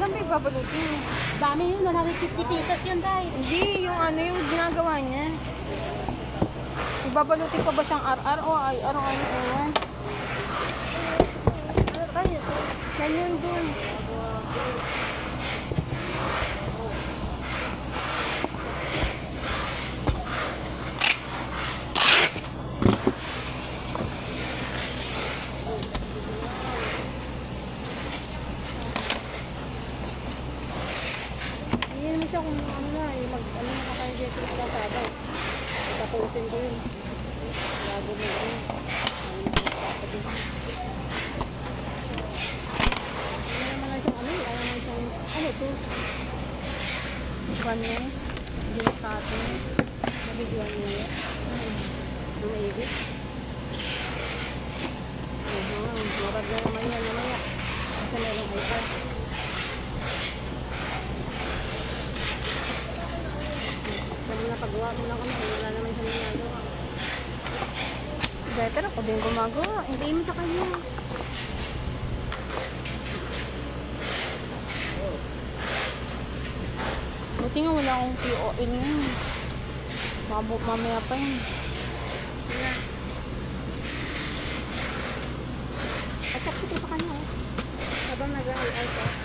Saan ba ibabalutin? Dami yun, 150 pesos yun, Day. Hindi, yung ano yung ginagawa niya. Ibabalutin pa ba siyang RR o IR o ano ewan? Yan yun dun. Iyan mo siya kung ano na, ano na kayo dito sa kasada. Tapusin ko yun. Bago mo yun. Ano naman na siyang ano, ayaw naman siyang, ano to? Buwan niya. Hindi na sa atin. Nabigyan niya. Ang maigit. Marag na naman yan namaya. Kasi meron iPad. Pwede na pagawa mo lang kami. Wala naman siya ginagawa. Better ako din gumagawa. Hindi mo sa kanya. Buti nga wala akong POL ngayon. Mamaya pa yun. At sakit pa kanya. Habang nag-IR ko.